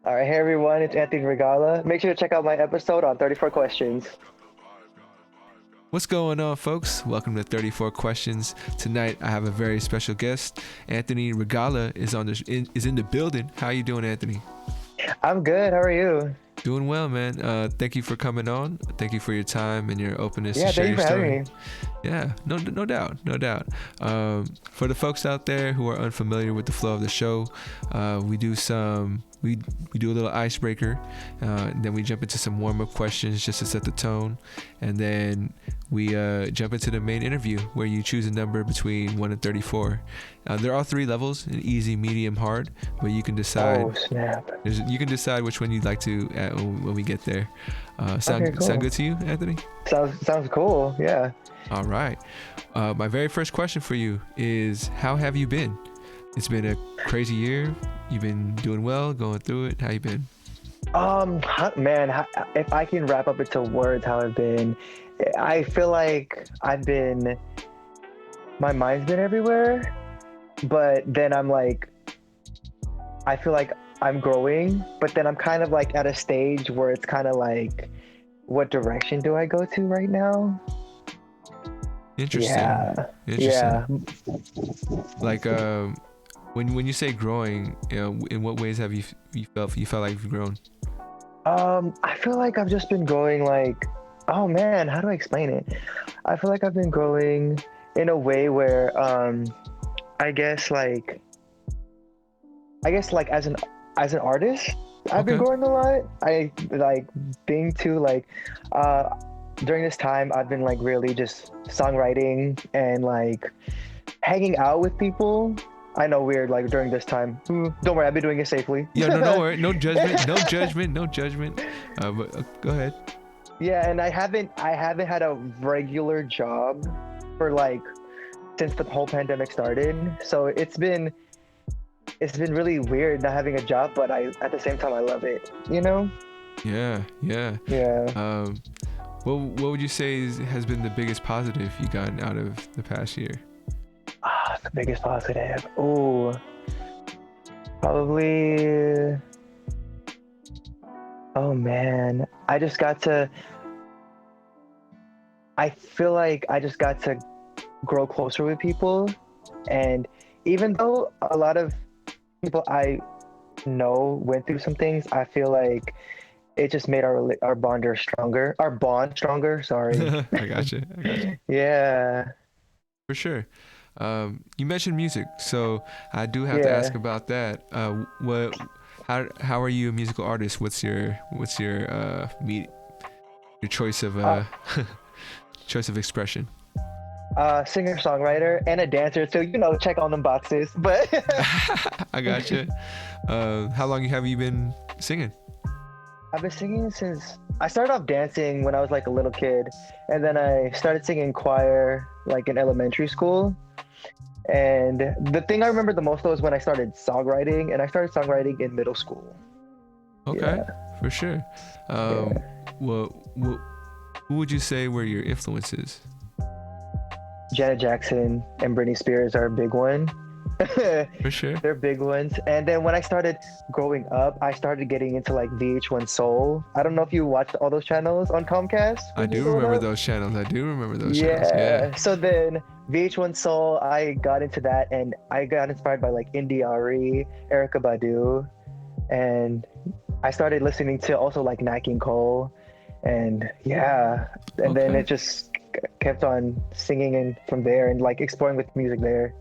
All right, hey everyone, it's Anthony Regala. Make sure to check out my episode on 34 questions. What's going on, folks? Welcome to 34 Questions. Tonight, I have a very special guest. Anthony Regala is in the building. How you doing, Anthony? I'm good. How are you? Doing well, man. Thank you for coming on. Thank you for your time and your openness to Yeah, share thank you your for having story. me. Yeah, no doubt, no doubt. For the folks out there who are unfamiliar with the flow of the show, we do a little icebreaker, then we jump into some warm-up questions just to set the tone, and then we jump into the main interview where you choose a number between 1 and 34. They're all three levels: easy, medium, hard. But you can decide. Oh, snap. You can decide which one you'd like to when we get there. Okay, Sound cool. good to you, Anthony? Sounds cool. Yeah. All right. My very first question for you is, how have you been? It's been a crazy year. You've been doing well, going through it. How you been? Man, if I can wrap up into words how I've been, I feel like my mind's been everywhere, but then I feel like I'm growing, but then I'm kind of like at a stage where it's kind of like, what direction do I go to right now? Interesting. Yeah. Interesting. Yeah. Like, when you say growing, in what ways have you felt like you've grown? I feel like I've just been growing like, oh man, how do I explain it? I feel like I've been growing in a way where, I guess like as an artist, I've been Okay. growing a lot. I like being too like, during this time, I've been like really just songwriting and like hanging out with people. I know, weird, like during this time. Don't worry, I've been doing it safely. Yeah, no, don't worry. No judgment. No judgment. No judgment. But go ahead. Yeah, and I haven't had a regular job for like since the whole pandemic started. So it's been really weird not having a job, but at the same time I love it. You know? Yeah. Yeah. What would you say has been the biggest positive you gotten out of the past year? The biggest positive. Oh, probably. Oh man, I feel like I just got to grow closer with people, and even though a lot of people I know went through some things, I feel like it just made our bond stronger. Sorry. I got you. Yeah. For sure. You mentioned music, so I do have to ask Yeah. about that. How are you a musical artist? What's your choice of choice of expression? Singer songwriter and a dancer, so check on them boxes. But I got you. How long have you been singing? I've been singing since I started off dancing when I was like a little kid, and then I started singing choir like in elementary school. And the thing I remember the most though is when I started songwriting, and I started songwriting in middle school. Okay, Yeah. for sure. Well, who would you say were your influences? Janet Jackson and Britney Spears are a big one. For sure. They're big ones. And then when I started growing up, I started getting into like VH1 Soul. I don't know if you watched all those channels on Comcast. I do remember those channels. Channels. Yeah. So then VH1 Soul, I got into that, and I got inspired by like India.ee, Erica Badu, and I started listening to also like Nat King Cole, and yeah, and then it just kept on singing and from there and like exploring with music there.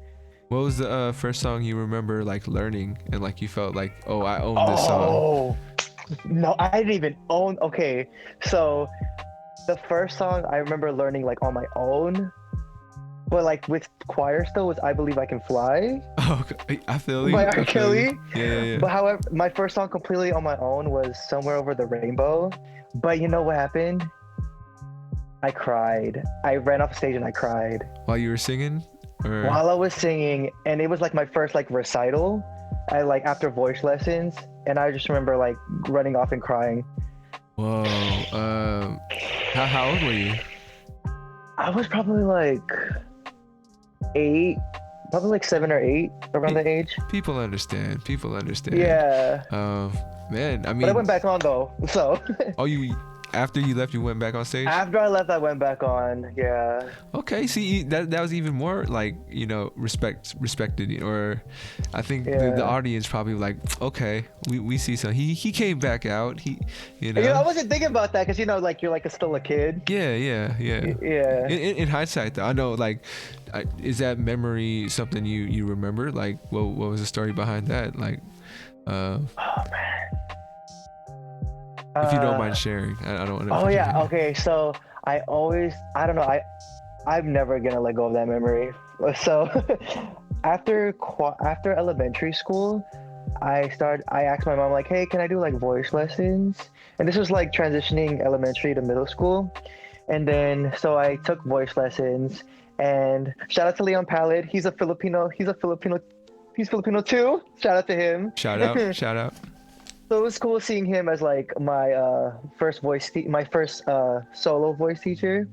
What was the first song you remember like learning and like you felt like, oh, I own this song? Oh no, I didn't even own. Okay, so the first song I remember learning like on my own, but like with choir still, was "I Believe I Can Fly" Oh, I feel you. by R. Kelly. Yeah. But however, my first song completely on my own was "Somewhere Over the Rainbow." But you know what happened? I cried. I ran off stage and I cried While you were singing? Or... while I was singing, and it was like my first like recital. I like after voice lessons, and I just remember like running off and crying. Whoa. How old were you? I was probably like 8, probably like 7 or 8 around that age. People understand. People understand. Yeah. Man, I mean. But I went back on though, so. Oh, after you left, you went back on stage? After I left, I went back on. Yeah. Okay, see, that was even more like, respected, or I think the audience probably like, okay, we see some. He came back out. I wasn't thinking about that because like you're like still a kid. Yeah. Yeah. In hindsight, though, I know, like, is that memory something you remember? Like, what was the story behind that? Like, oh man. If you don't mind sharing, I don't want to. Oh yeah, okay. So I don't know. I'm never gonna let go of that memory. So after elementary school, I asked my mom like, hey, can I do like voice lessons? And this was like transitioning elementary to middle school. And then so I took voice lessons. And shout out to Leon Pallet. He's Filipino too. Shout out to him. Shout out. So it was cool seeing him as like my first solo voice teacher.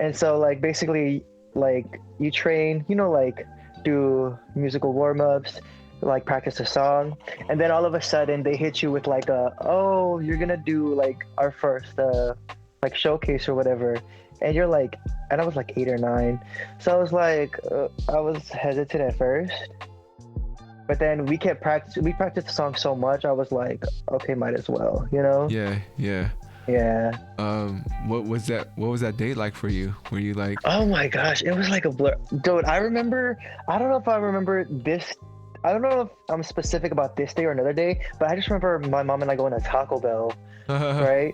And so like basically like you train, like do musical warm-ups, like practice a song, and then all of a sudden they hit you with like you're gonna do like our first like showcase or whatever. And you're like, and I was like 8 or 9. So I was like, I was hesitant at first. But then we practiced the song so much, I was like, okay, might as well, Yeah. Yeah. What was that date like for you? Were you like, oh my gosh, it was like a blur. Dude, I don't know if I remember this. I don't know if I'm specific about this day or another day, but I just remember my mom and I going to Taco Bell, right?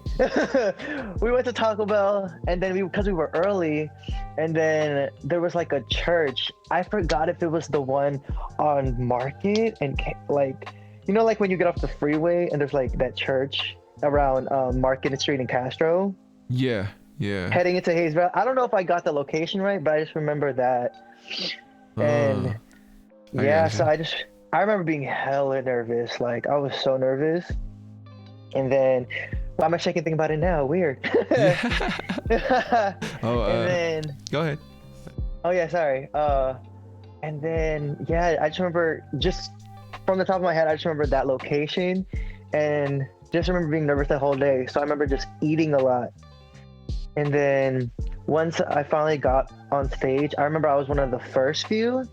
We went to Taco Bell, and then because we were early, and then there was like a church. I forgot if it was the one on Market and like, like when you get off the freeway and there's like that church around Market Street in Castro. Yeah. Heading into Hayesville. I don't know if I got the location right, but I just remember that. And so I remember being hella nervous. Like I was so nervous. And then why am I shaking thinking about it now? Weird. And then go ahead. Oh yeah, sorry. And then I just remember, just from the top of my head, I just remember that location and just remember being nervous the whole day. So I remember just eating a lot. And then once I finally got on stage, I remember I was one of the first few.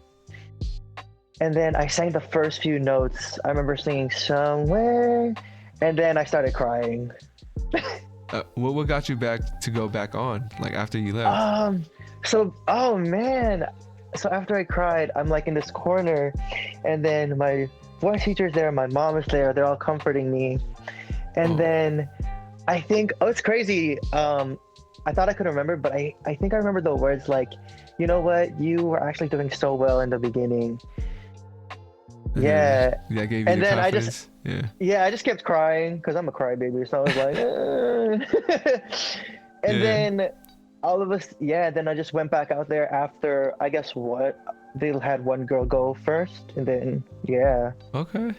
And then I sang the first few notes. I remember singing somewhere, and then I started crying. What got you back to go back on, like after you left? So after I cried, I'm like in this corner, and then my voice teacher's there, my mom is there, they're all comforting me. And then I think, it's crazy. I thought I could remember, but I think I remember the words like, you know what, you were actually doing so well in the beginning. Yeah. That gave you and the then confidence. I just kept crying because I'm a crybaby. So I was like, and then all of us, then I just went back out there after, I guess they had one girl go first, and then Okay.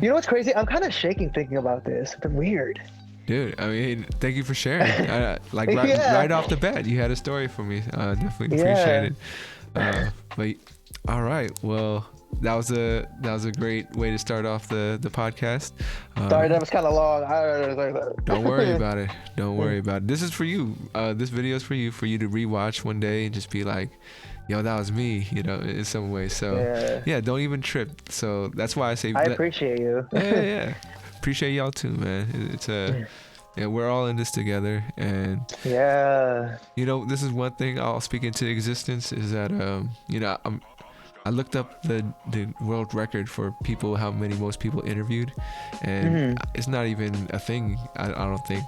You know what's crazy? I'm kind of shaking thinking about this. It's weird. Dude, I mean, thank you for sharing. Right off the bat, you had a story for me. Definitely appreciate it. But all right, well, that was a great way to start off the podcast. Sorry, that was kind of long. Don't worry about it. Don't worry about it. This is for you. This video is for you to rewatch one day and just be like, yo, that was me, in some way. So don't even trip. So that's why I say I appreciate you. Yeah. Appreciate y'all too, man. It's we're all in this together, and this is one thing I'll speak into existence is that I looked up the world record for people, how many most people interviewed, and it's not even a thing. I don't think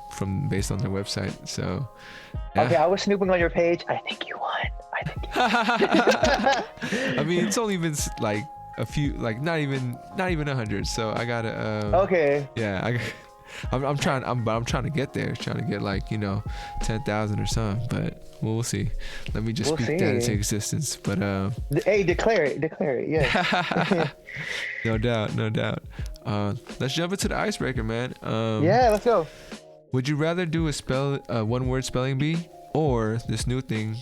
based on their website. So okay, I was snooping on your page. I think you won. I mean, it's only been like a few, like not even 100. So I gotta. Okay. Yeah, I'm trying to get there. Trying to get like 10,000 or something. But we'll see. Let me just speak that into existence. But hey, declare it. Yeah. No doubt. Let's jump into the icebreaker, man. Let's go. Would you rather do a one word spelling bee or this new thing?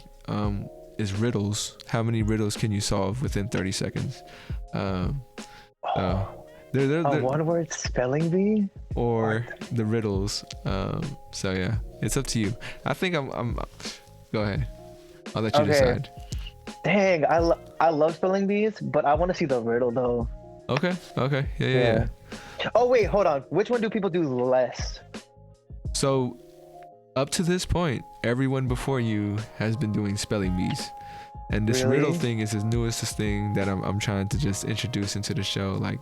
is riddles. How many riddles can you solve within 30 seconds? They're A one-word spelling bee? or the riddles. So yeah, it's up to you. I think I'm. Go ahead. I'll let you decide. Dang, I love spelling bees, but I want to see the riddle though. Okay. Yeah. Oh wait, hold on. Which one do people do less? So up to this point, everyone before you has been doing spelling bees. And this Really? riddle thing is the newest thing that I'm trying to just introduce into the show, like,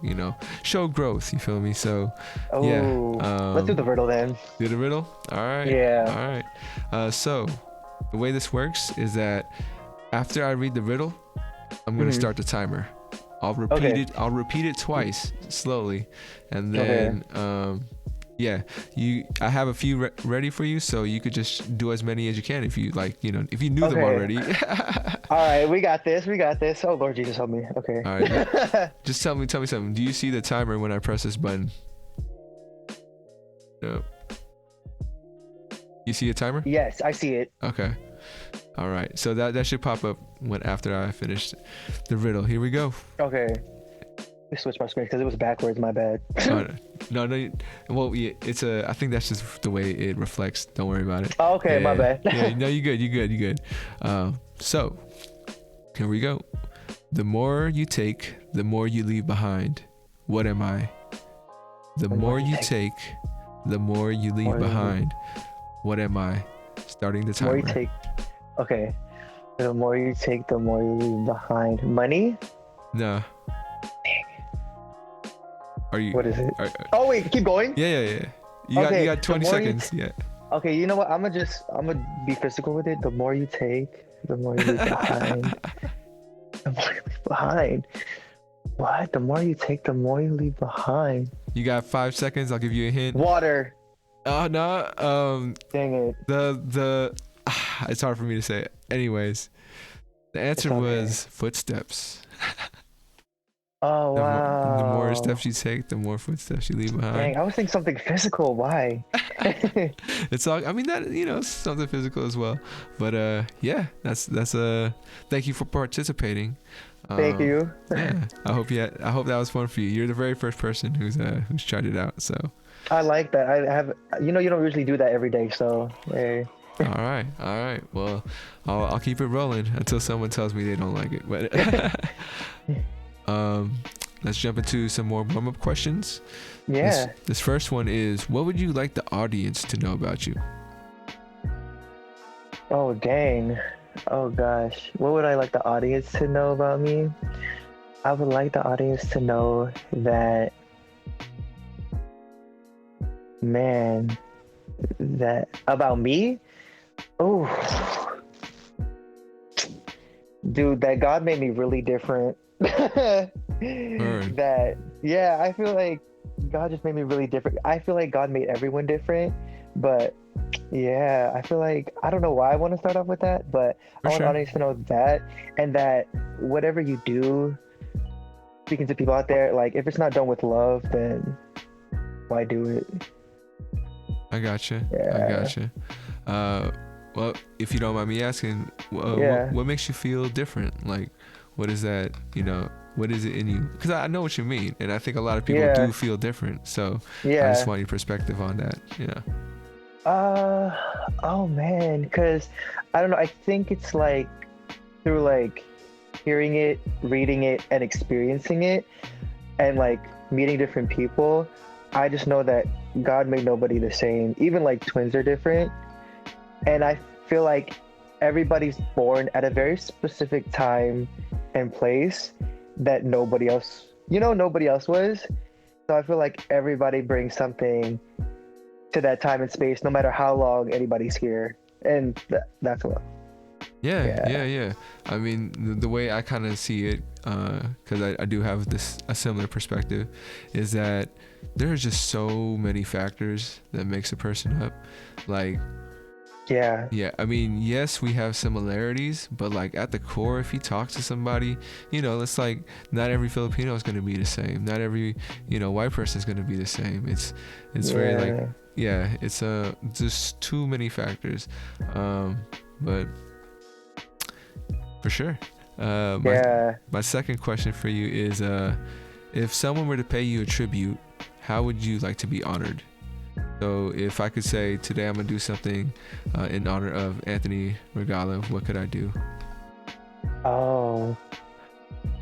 show growth, you feel me? So Oh, yeah, let's do the riddle then. do the riddle. All right. Yeah. All right. So the way this works is that after I read the riddle, I'm gonna start the timer. I'll repeat it twice slowly, and then I have a few ready for you, so you could just do as many as you can if you like, if you knew them already. All right, we got this. Oh Lord Jesus, help me. Okay. All right, just tell me something. Do you see the timer when I press this button? No. You see a timer? Yes, I see it. Okay. All right. So that should pop up after I finish the riddle. Here we go. Okay. I switched my screen because it was backwards. My bad. No. Well, yeah, I think that's just the way it reflects. Don't worry about it. Oh, okay, my bad. Yeah, no, you're good. So here we go. The more you take, the more you leave behind. What am I? The more you take, the more you leave behind. What am I? Starting the timer. The more you take, okay. The more you take, the more you leave behind. Money? No. Are you? What is it? Oh wait, keep going. Yeah. You got 20 seconds. Yeah. Okay, you know what? I'm gonna be physical with it. The more you take, the more you leave behind. The more you leave behind. What? The more you take, the more you leave behind. You got 5 seconds. I'll give you a hint. Water. Oh no. Dang it. It's hard for me to say. Anyways, the answer was footsteps. Oh wow. The more steps you take, the more footsteps you leave behind. Dang, I was thinking something physical. Why? It's all. I mean that something physical as well. But yeah, that's thank you for participating. Thank you. Yeah, I hope that was fun for you. You're the very first person who's tried it out. So. I like that. I have. You don't usually do that every day, so hey. All right. Well, I'll keep it rolling until someone tells me they don't like it. But let's jump into some more warm-up questions. Yeah. This first one is, what would you like the audience to know about you? Oh dang. Oh gosh. What would I like the audience to know about me? I would like the audience to know that, man, that about me? Oh, dude, that God made me really different. That, yeah, I feel like God just made me really different. I feel like God made everyone different, but yeah, I feel like, I don't know why I want to start off with that, but I want the audience to know that, and that whatever you do, speaking to people out there, like if it's not done with love, then why do it? I gotcha. Well, if you don't mind me asking, what makes you feel different? Like, what is that, what is it in you? Because I know what you mean, and I think a lot of people do feel different. So I just want your perspective on that. Oh man, because I don't know. I think it's like through like hearing it, reading it, and experiencing it, and like meeting different people. I just know that God made nobody the same. Even like twins are different. And I feel like everybody's born at a very specific time and place that nobody else was. So I feel like everybody brings something to that time and space, no matter how long anybody's here. And that's what. Yeah. I mean, the way I kind of see it, because I do have a similar perspective, is that there's just so many factors that makes a person up. Like, yeah. I mean, yes, we have similarities, but like at the core, if you talk to somebody, it's like not every Filipino is going to be the same. Not every white person is going to be the same. It's very like, it's just too many factors. But For sure. Yeah. My second question for you is, if someone were to pay you a tribute, how would you like to be honored? So if I could say today I'm gonna do something in honor of Anthony Regala, what could I do? Oh,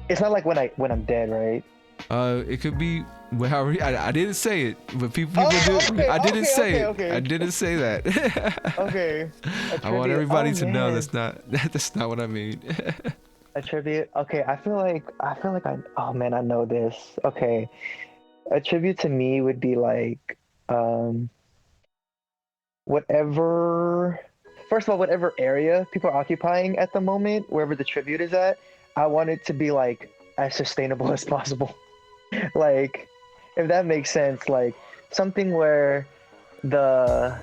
it's not like when I'm dead, right? It could be however. I didn't say it, but people Oh, do. okay, I didn't okay, say okay, it. okay. I didn't say that. Okay. A I want tribute. everybody Oh, to know man. that's not what I mean. A tribute. Okay, oh man, I know this. Okay. A tribute to me would be like um whatever first of all, whatever area people are occupying at the moment, wherever the tribute is at, I want it to be like as sustainable as possible. Like, if that makes sense, like something where the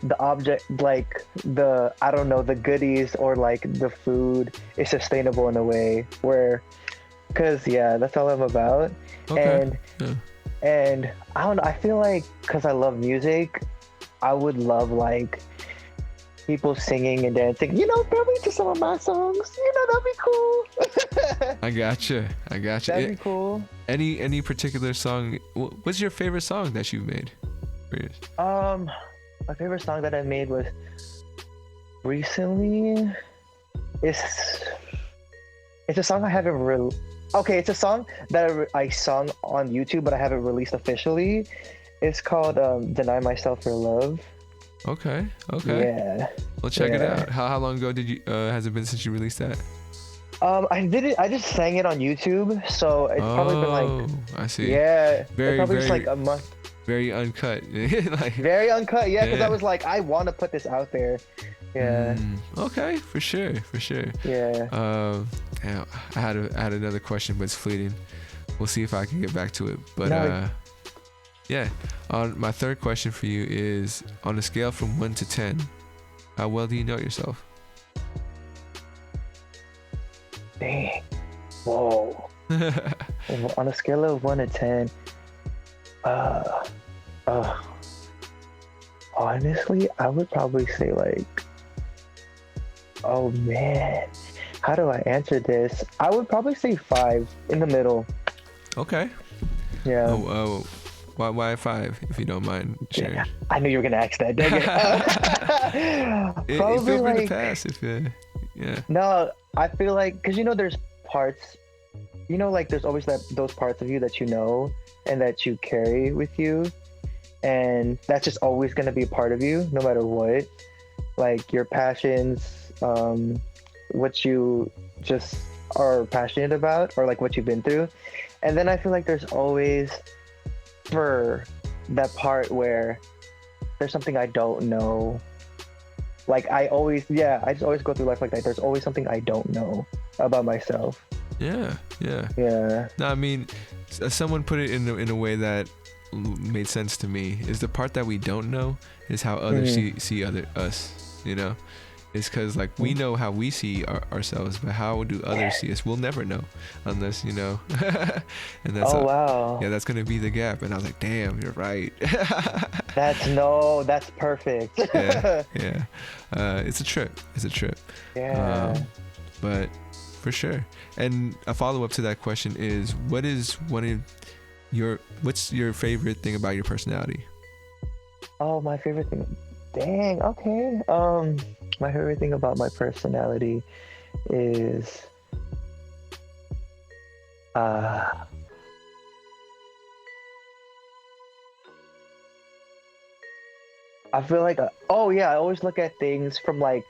the object, like the, I don't know, the goodies or like the food is sustainable in a way where, because yeah, that's all I'm about. Okay. and Yeah. and I don't know, I feel like because I love music, I would love like people singing and dancing, throw me to some of my songs, that'd be cool. I gotcha. That'd be cool. Any particular song? What's your favorite song that you've made? Curious. My favorite song that I made was recently. It's it's a song I haven't Okay, it's a song that I sung on YouTube, but I haven't released officially. It's called "Deny Myself for Love." Okay. Yeah. Well, check it Yeah. out. How long ago did you has it been since you released that? I did it. I just sang it on YouTube, so it's probably been like, I see. yeah, Very, it's probably just very- like a month. Very uncut. Like, Very uncut, yeah, because Yeah. I was like, I want to put this out there. Yeah, Okay, for sure. yeah. Yeah, I had another question, but it's fleeting. We'll see if I can get back to it. But No. yeah. On my third question for you is, on a scale from 1 to 10, how well do you know yourself? Dang. Whoa. On a scale of 1 to 10, honestly, I would probably say like, oh man, how do I answer this? I would probably say 5, in the middle. Okay. Yeah. Oh, why 5, if you don't mind sharing? Yeah, I knew you were gonna ask that. Dang it. Probably Feel free like, to pass if yeah. no, I feel like, because there's parts, like there's always those parts of you that and that you carry with you, and that's just always going to be a part of you no matter what, like your passions, what you just are passionate about, or like what you've been through. And then I feel like there's always, for that part where there's something I don't know. Like I just always go through life like that. There's always something I don't know about myself. Yeah. Yeah. No, I mean, someone put it in a way that made sense to me. Is the part that we don't know is how others see us. It's because like we know how we see ourselves, but how do others see us? We'll never know unless and that's Wow. yeah, that's gonna be the gap. And I was like, damn, you're right. That's perfect. yeah. It's a trip. Yeah. But for sure. And a follow-up to that question is, what's your favorite thing about your personality? Oh, my favorite thing. Dang, okay. My favorite thing about my personality is I feel like I always look at things from like,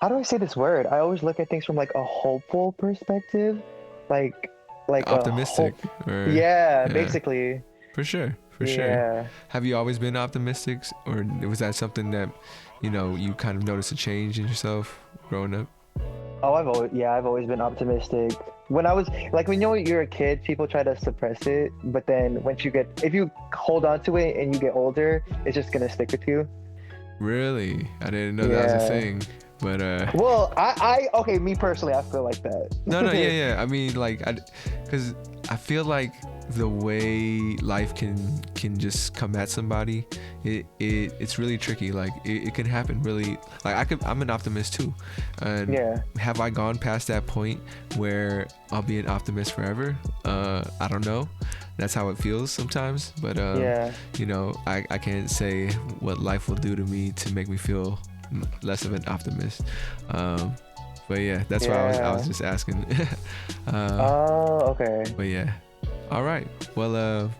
how do I say this word? I always look at things from like a hopeful perspective, like Optimistic. Yeah, basically. For sure. Yeah. Have you always been optimistic, or was that something that you kind of noticed a change in yourself growing up? Oh, I've always been optimistic. When I was like, when you're a kid, people try to suppress it, but then if you hold on to it and you get older, it's just gonna stick with you. Really? I didn't know that was a thing. But well, me personally, I feel like that. No, yeah. I mean, like, because I feel like the way life can just come at somebody, it's really tricky. Like it can happen really. Like I'm an optimist too, and Yeah. have I gone past that point where I'll be an optimist forever? I don't know. That's how it feels sometimes, but Yeah. you know, I can't say what life will do to me to make me feel less of an optimist. But yeah, that's why I was just asking. Oh, okay. But yeah. All right. Well,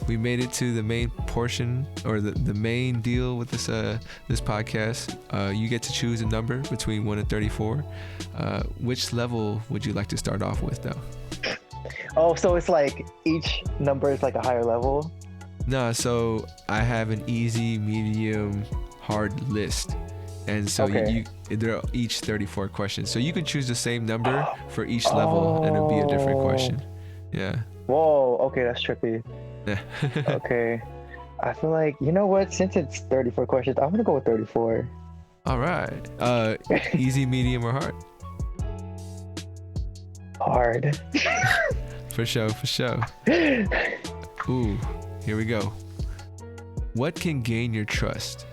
we made it to the main portion, or the main deal with this podcast. You get to choose a number between 1 and 34. Which level would you like to start off with, though? Oh, so it's like each number is like a higher level? No, so I have an easy, medium, hard list. And so Okay. they're each 34 questions. So you can choose the same number for each level, and it'll be a different question. Yeah. Whoa, okay, that's trippy. Yeah. Okay. I feel like, you know what? Since it's 34 questions, I'm gonna go with 34. All right. Easy, medium, or hard? Hard. For sure. Ooh, here we go. What can gain your trust?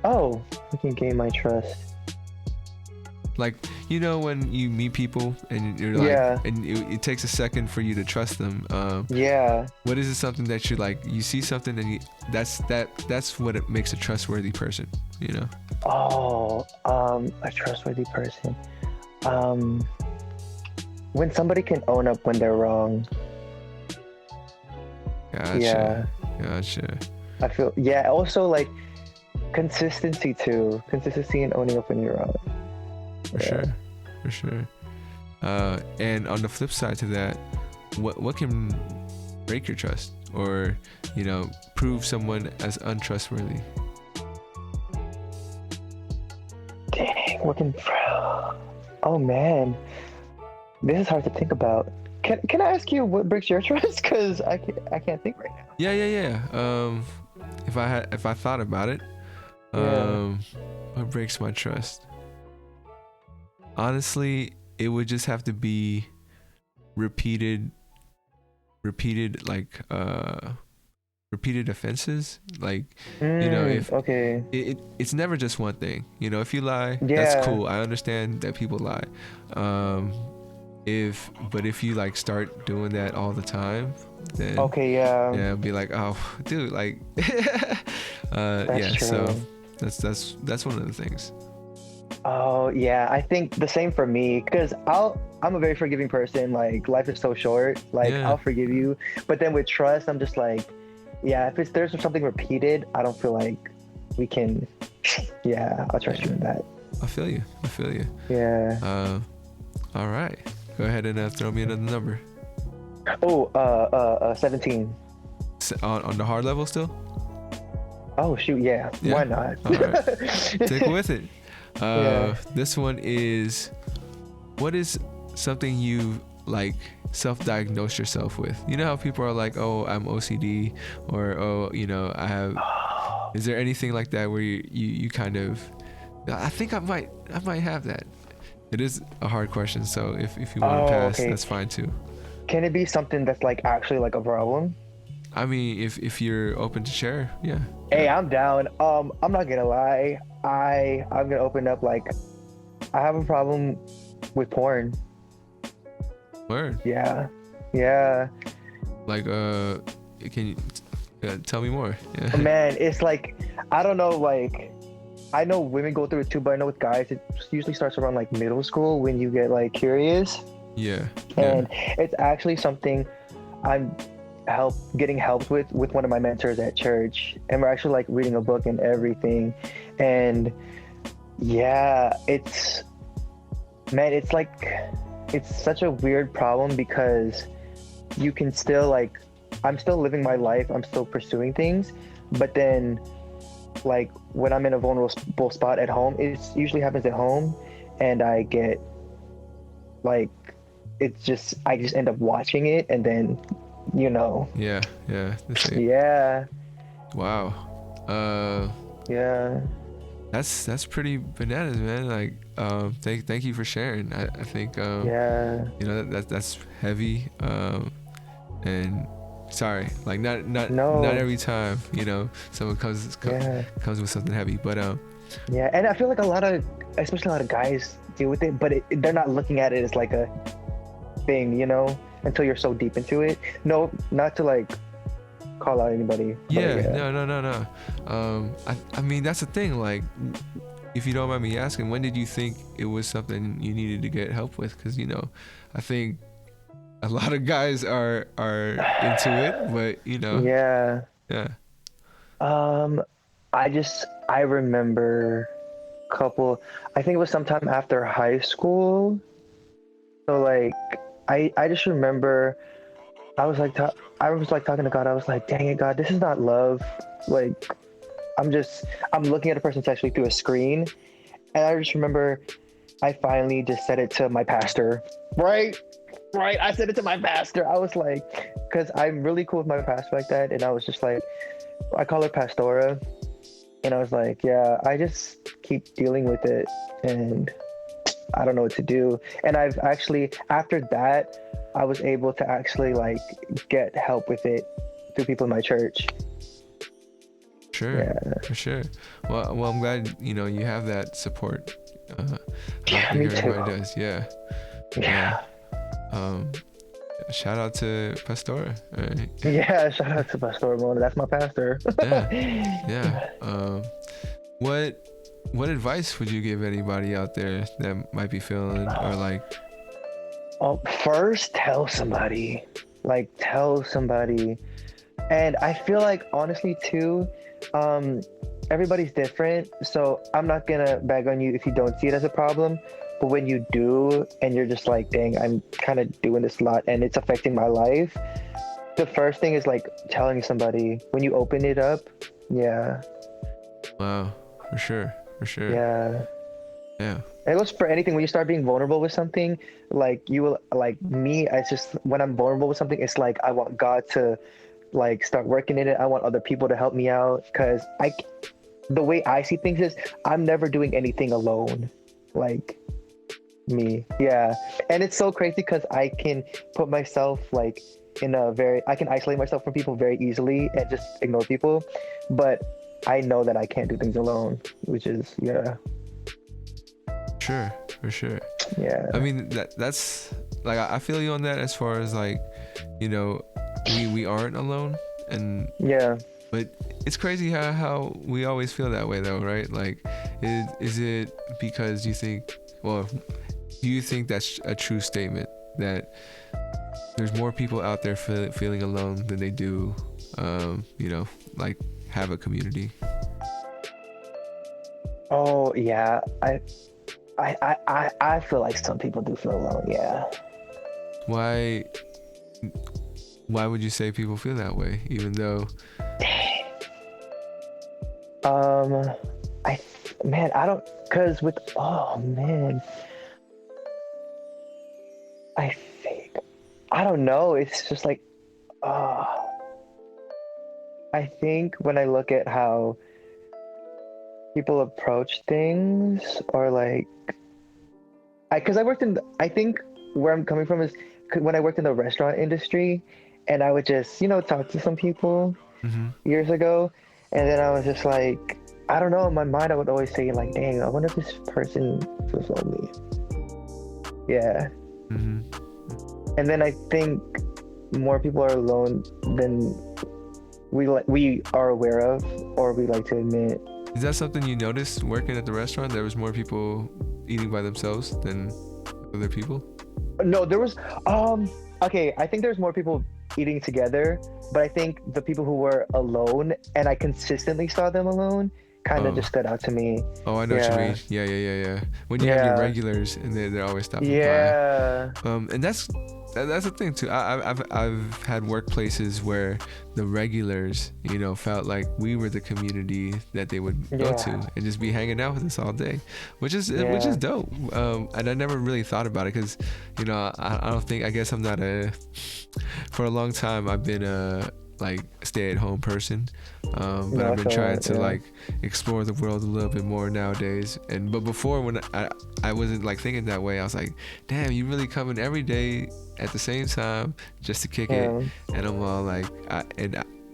Oh, we can gain my trust. Like, you know, when you meet people and you're like, Yeah. and it takes a second for you to trust them. Yeah. What is it, something that you like? You see something, and that's what it makes a trustworthy person. You know? Oh, a trustworthy person. When somebody can own up when they're wrong. Gotcha. Yeah. Gotcha. I feel, yeah, also like consistency too. Consistency in owning up when you're wrong. For sure. And on the flip side to that, what can break your trust, or, you know, prove someone as untrustworthy? Dang, what can... Oh man, this is hard to think about. Can I ask you what breaks your trust? Because I can't think right now. Yeah. If I thought about it, what breaks my trust? Honestly, it would just have to be repeated like repeated offenses. Like, you know, if okay. It's never just one thing. You know, if you lie, Yeah. that's cool. I understand that people lie. If you like start doing that all the time, then yeah, be like, oh, dude, like, That's true. So that's one of the things. Oh yeah, I think the same for me, because I'm a very forgiving person. Like, life is so short. Like, Yeah. I'll forgive you, but then with trust, I'm just like, yeah, if there's something repeated, I don't feel like we can. Yeah, I'll trust you in that. I feel you. Yeah. All right, go ahead and throw me another number. Oh, 17. On the hard level still. Oh shoot, yeah. Why not? All right. Stick with it. Yeah. This one is, what is something you like self-diagnose yourself with? You know how people are like, oh, I'm OCD, or oh, you know, I have. Is there anything like that where you kind of? I think I might have that. It is a hard question, so if you want to pass, okay. that's fine too. Can it be something that's like actually like a problem? I mean, if you're open to share, yeah. Hey, I'm down. I'm not gonna lie. I'm gonna open up. Like, I have a problem with porn. Word. Yeah. Like, can you tell me more? Yeah. Man, it's like, I don't know. Like, I know women go through it too, but I know with guys, it usually starts around like middle school when you get like curious. Yeah. And it's actually something I'm getting help with one of my mentors at church, and we're actually like reading a book and everything. And yeah, it's like, it's such a weird problem, because you can still like, I'm still living my life, I'm still pursuing things, but then like when I'm in a vulnerable spot at home, it usually happens at home, and I get like, I just end up watching it, and then, you know. Yeah. Yeah. Wow. Yeah. That's pretty bananas, man. Like, thank you for sharing. I think, Yeah. you know, that's heavy. And sorry, like not No. every time, you know, someone comes with something heavy, but Yeah, and I feel like especially a lot of guys deal with it, but they're not looking at it as like a thing, you know, until you're so deep into it. No, not to like call out anybody. yeah. No. I mean, that's the thing. Like, if you don't mind me asking, when did you think it was something you needed to get help with? Because, you know, I think a lot of guys are into it, but you know. Yeah. I remember I think it was sometime after high school. So like, I just remember I was like talking to God. I was like, dang it, God, this is not love. Like, I'm looking at a person sexually through a screen, and I just remember I finally just said it to my pastor. Right. I said it to my pastor. I was like, because I'm really cool with my pastor like that, and I was just like, I call her Pastora, and I was like, yeah, I just keep dealing with it, and I don't know what to do. And I've actually, after that, I was able to actually like get help with it through people in my church. Sure, yeah. For sure. Well, I'm glad, you know, you have that support. Yeah, me too. Everybody does. Yeah. Shout out to Pastora. Right? Yeah, shout out to Pastora Mona. That's my pastor. Yeah. What advice would you give anybody out there that might be feeling or like? First, tell somebody. And I feel like honestly too, everybody's different. So I'm not gonna bag on you if you don't see it as a problem. But when you do, and you're just like, dang, I'm kind of doing this a lot and it's affecting my life, the first thing is like telling somebody when you open it up. Yeah. Wow, for sure. Yeah. And it goes for anything. When you start being vulnerable with something, like you will, like me, it's just when I'm vulnerable with something, it's like I want God to like start working in it. I want other people to help me out, because the way I see things is I'm never doing anything alone. Like me. Yeah. And it's so crazy because I can put myself like I can isolate myself from people very easily and just ignore people. But I know that I can't do things alone, which is, yeah. Sure, for sure. Yeah. I mean, that's like, I feel you on that as far as like, you know, we aren't alone. And yeah. But it's crazy how we always feel that way though, right? Like, is it because do you think that's a true statement that there's more people out there feeling alone than they do, you know, like have a community? Oh yeah, I feel like some people do feel alone. Yeah. Why would you say people feel that way, even though? I don't, cause I don't know. It's just like, I think when I look at how people approach things, or like, I think where I'm coming from is when I worked in the restaurant industry, and I would just, you know, talk to some people years ago, and then I was just like, I don't know, in my mind I would always say like, dang, I wonder if this person feels lonely. Yeah. And then I think more people are alone than we are aware of, or we like to admit. Is that something you noticed working at the restaurant? There was more people eating by themselves than other people? No, there was okay, I think there's more people eating together, but I think the people who were alone, and I consistently saw them alone, kind of just stood out to me. Oh, I know what you mean. Yeah. When you have your regulars and they're always stopping by. And that's the thing too. I've had workplaces where the regulars, you know, felt like we were the community that they would go to and just be hanging out with us all day, which is dope. And I never really thought about it because, you know, I guess I'm not for a long time I've been a like stay-at-home person, but I've been trying to like explore the world a little bit more nowadays. But before, when I wasn't like thinking that way, I was like, damn, you really coming every day at the same time just to kick it, Yeah. and I'm all like,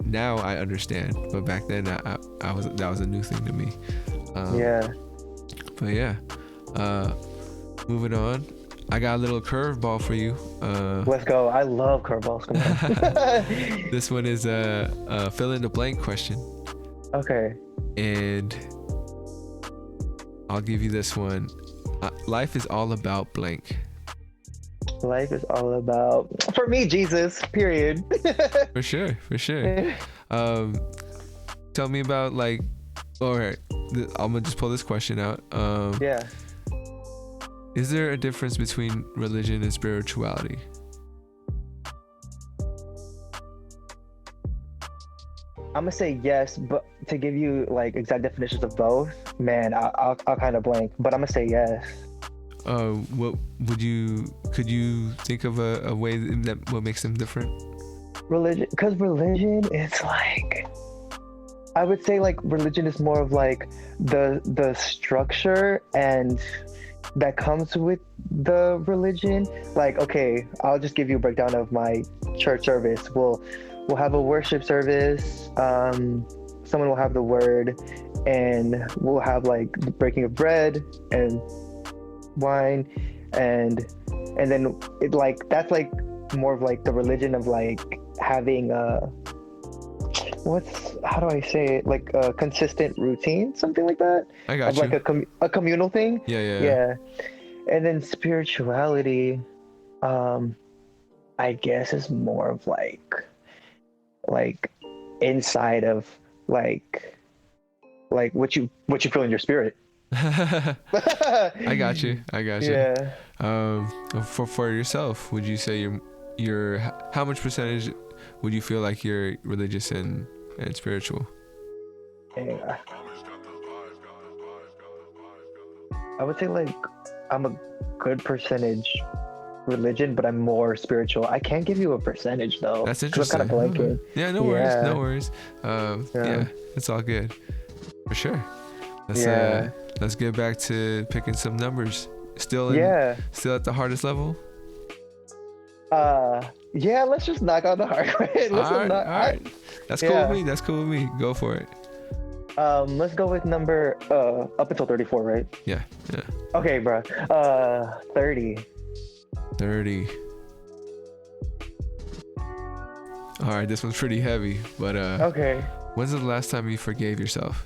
now I understand, but back then I was that was a new thing to me. Yeah. But yeah, moving on. I got a little curveball for you. Let's go. I love curveballs. Come on. This one is a fill in the blank question, Okay. and I'll give you this one. Life is all about blank. Life is all about, for me, Jesus. Period. For sure, for sure. Tell me about like. All right, I'm gonna just pull this question out. Yeah. Is there a difference between religion and spirituality? I'm gonna say yes, but to give you like exact definitions of both, man, I'll kind of blank. But I'm gonna say yes. What could you think of a way that what makes them different? Religion, because religion, it's like, I would say like religion is more of like the structure and that comes with the religion. Like, okay, I'll just give you a breakdown of my church service. We'll have a worship service. Someone will have the word, and we'll have like the breaking of bread and wine, and then it like that's like more of like the religion of like having how do I say it, like a consistent routine, something like that. I got of you. like a communal thing. Yeah. And then spirituality, I guess is more of like inside of like what you feel in your spirit. I got you. Yeah. For yourself, would you say your how much percentage would you feel like you're religious and spiritual? Yeah. I would say like I'm a good percentage religion, but I'm more spiritual. I can't give you a percentage though. That's interesting. I'm kind of blanking. Yeah, no worries. Yeah, it's all good. For sure. Let's get back to picking some numbers. Still at the hardest level? Yeah, let's just knock out the hard way. All right. That's cool with me. Go for it. Let's go with number up until 34, right? Yeah. Okay, bro. 30. 30. All right, this one's pretty heavy, but okay. When's the last time you forgave yourself?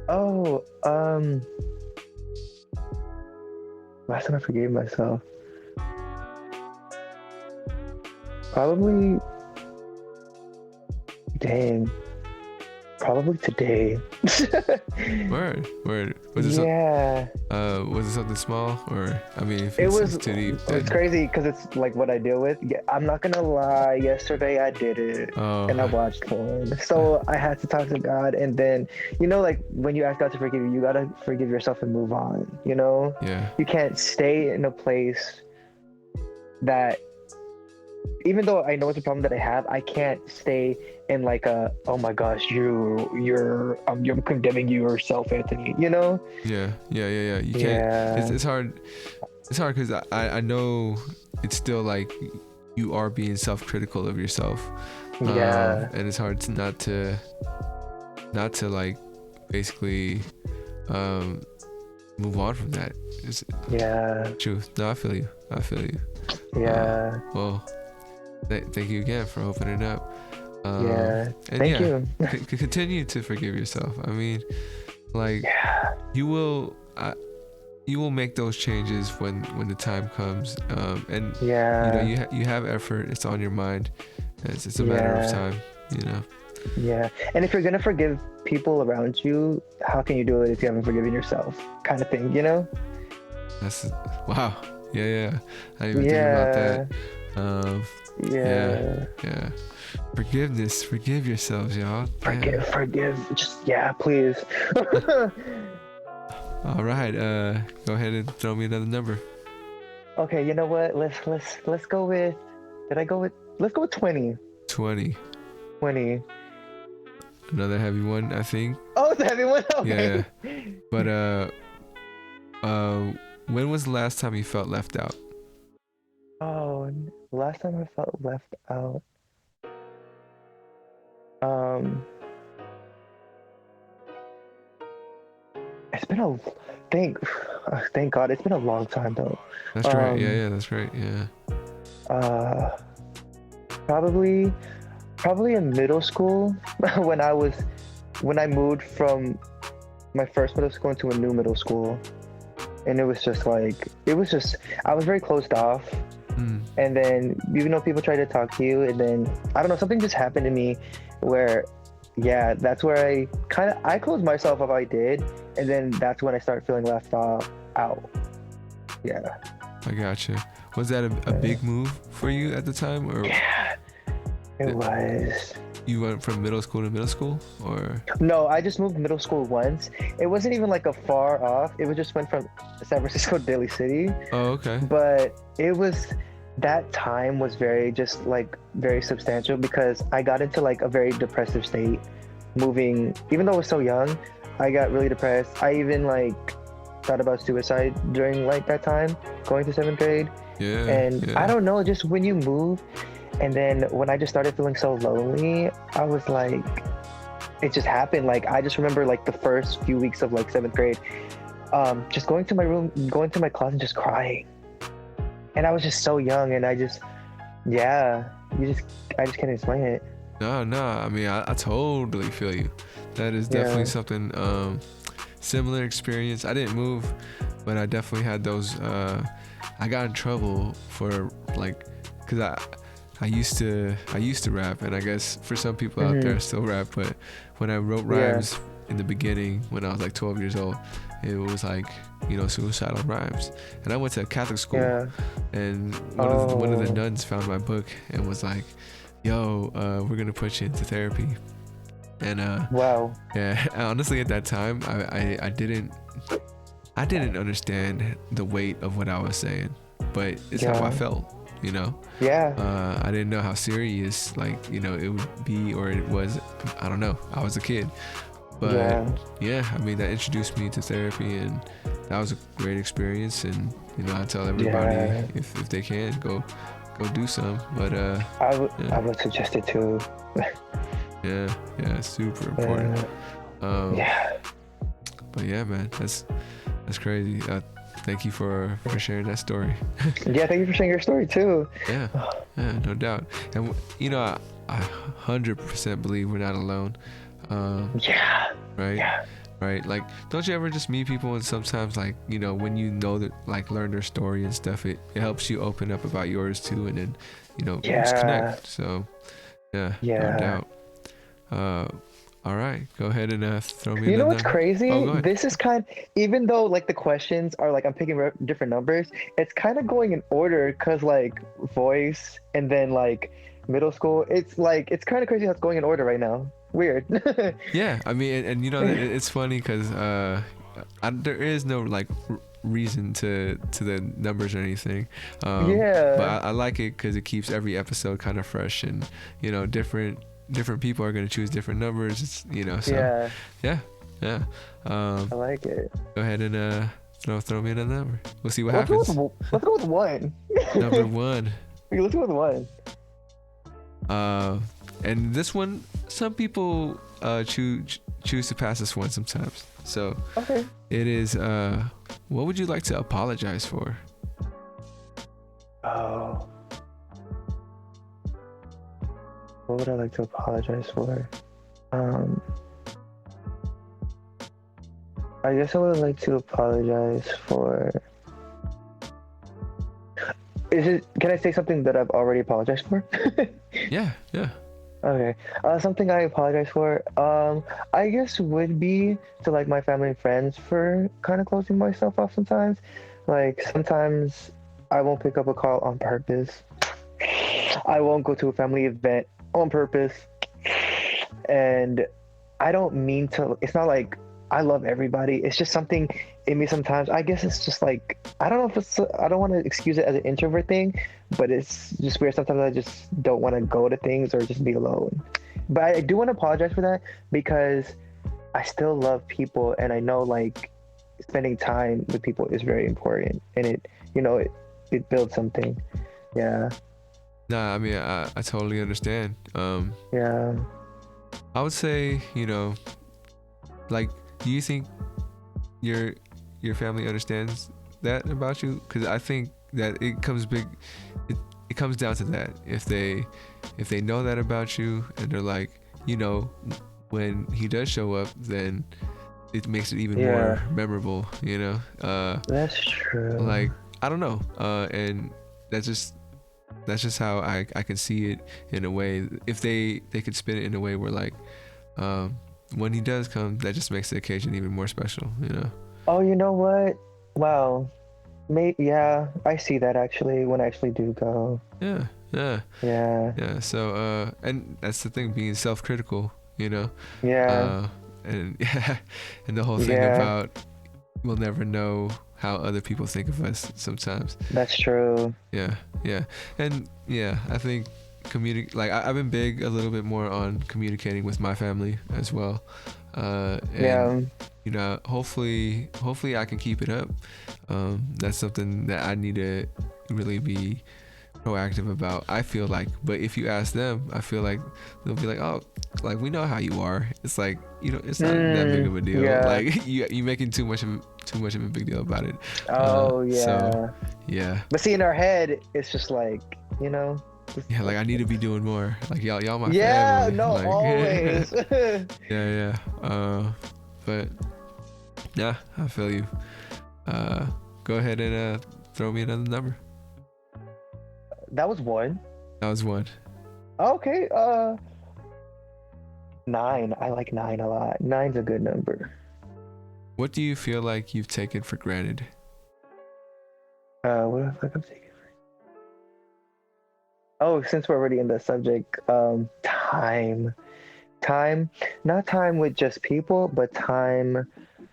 Oh, last time I forgave myself. Probably today. Word. Was it something small, or I mean, if it's too deep, then... It's crazy because it's like what I deal with. Yeah, I'm not gonna lie. Yesterday I did it, and I watched porn. So I had to talk to God, and then like when you ask God to forgive you, you gotta forgive yourself and move on. Yeah. You can't stay in a place that. Even though I know it's a problem that I have, I can't stay in like oh my gosh, you're condemning yourself, Anthony. Yeah. You can't. Yeah. It's hard. It's hard because I know it's still like you are being self-critical of yourself. Yeah. And it's hard not to like basically move on from that. Truth. No, I feel you. Yeah. Well. Thank you again for opening up. Thank you. Continue to forgive yourself. I mean, like, you will make those changes when the time comes. And you have effort. It's on your mind. It's a matter of time. Yeah, and if you're gonna forgive people around you, how can you do it if you haven't forgiven yourself? Kind of thing, That's wow. Yeah. I didn't even think about that. Yeah. Forgiveness. Forgive yourselves, y'all. Forgive. Just please. All right. Go ahead and throw me another number. Okay. You know what? Let's go with. Let's go with 20. 20. 20. Another heavy one, I think. Oh, it's a heavy one. Okay. Yeah. But when was the last time you felt left out? Oh, last time I felt left out. Um, it's been a thank thank God it's been a long time though. That's right. Yeah, Um, yeah, that's right. Yeah. uh, probably probably in middle school when when I moved from my first middle school into a new middle school, and it was just I was very closed off. Mm. And then people try to talk to you, and then I don't know, something just happened to me where yeah, that's where I closed myself up. I did, and then that's when I started feeling left off out. Yeah. I gotcha. Was that a big move for you at the time, or Yeah, it th- was. you went from middle school to middle school, or? No, I just moved middle school once. It wasn't even like a far off. It was just went from San Francisco to Daly City, Oh, okay. but it was that time was very just like very substantial because I got into like a very depressive state moving. Even though I was so young, I got really depressed. I even like thought about suicide during like that time, going to seventh grade. Yeah, And I yeah. don't know, just when you move, and then when I just started feeling so lonely, I was like, it just happened. Like I just remember like the first few weeks of like seventh grade, just going to my room, going to my closet, and just crying. And I was just so young, and yeah, I just can't explain it. No, no. I mean, I totally feel you. That is definitely Yeah. something similar experience. I didn't move, but I definitely had those. I got in trouble for like, cause I used to rap, and I guess for some people out there I Hmm. still rap. But when I wrote Yeah. rhymes in the beginning, when I was like 12 years old, it was like suicidal rhymes. And I went to a Catholic school, Yeah. and one of the Oh. nuns found my book and was like, "Yo, we're gonna put you into therapy." And Wow. yeah, honestly, at that time, I didn't understand the weight of what I was saying, but it's how I Yeah. felt. Yeah. I didn't know how serious it would be, or it was. I don't know. I was a kid, but Yeah. yeah, I mean that introduced me to therapy, and that was a great experience. And I tell everybody, Yeah. if they can, go do some. But I yeah, would suggest it too. yeah, yeah, it's super important. Um, Yeah. but yeah, man, that's crazy. Thank you for sharing that story. Yeah. Thank you for sharing your story too. Yeah, yeah, no doubt. And I 100% believe we're not alone. Yeah. Right, Yeah. right. Like, don't you ever just meet people and sometimes like when you know that, like, learn their story and stuff, it helps you open up about yours too, and then you just Yeah. connect. So yeah, no Yeah. doubt. Uh, all right, go ahead and throw me You know another what's number. Oh, crazy? go ahead. This is even though like the questions are like I'm picking different numbers, it's kind of going in order because like voice and then like middle school, it's kind of crazy how it's going in order right now. Weird. Yeah, I mean, and it's funny because there is no like reason to the numbers or anything, but Yeah. I like it because it keeps every episode kind of fresh, and different people are going to choose different numbers. So Yeah. yeah, yeah. I like it. Go ahead and throw me another number. We'll see what Let's go with happens. let's go with one. Number one. Let's go with one. Uh, and this one, some people choose to pass this one sometimes. So Okay. it is. What would you like to apologize for? Oh, what would I like to apologize for? Um, I guess I would like to apologize for. Can I say something that I've already apologized for? Yeah, yeah. Okay. Something I apologize for. I guess would be to like my family and friends for kind of closing myself off sometimes. Like sometimes I won't pick up a call on purpose. I won't go to a family event on purpose. And I don't mean to, it's not like I love everybody. It's just something in me sometimes. I guess it's just like, I don't know if it's, I don't want to excuse it as an introvert thing, but it's just weird. Sometimes I just don't want to go to things or just be alone. But I do want to apologize for that because I still love people, and I know like spending time with people is very important, and it builds something. Yeah. Nah, I mean, I totally understand. Yeah. I would say, like, do you think your family understands that about you? Because I think that it comes down to that. If they know that about you, and they're like, when he does show up, then it makes it even more memorable. That's true. Like, I don't know. And that's just how I can see it in a way. If they could spin it in a way where, like, when he does come, that just makes the occasion even more special. Oh, you know what? Wow. Yeah, I see that actually when I actually do go. Yeah. Yeah. So and that's the thing, being self-critical. Yeah. And and the whole thing about we'll never know how other people think of us sometimes. That's true. Yeah. And I think I've been big a little bit more on communicating with my family as well. And hopefully I can keep it up. That's something that I need to really be proactive about, I feel like. But if you ask them, I feel like they'll be like, oh, like, we know how you are. It's like, it's not that big of a deal. Like, you making too much of a big deal about it. So, yeah. But see, in our head, it's just like, yeah, like, I need to be doing more. Like, y'all my family. Yeah, no, like, always. Yeah. But yeah, I feel you. Go ahead and throw me another number. That was one. Okay. 9. I like 9 a lot. 9's a good number. What do you feel like you've taken for granted? What the fuck I'm taking for? Oh, since we're already in the subject, time. Not time with just people, but time,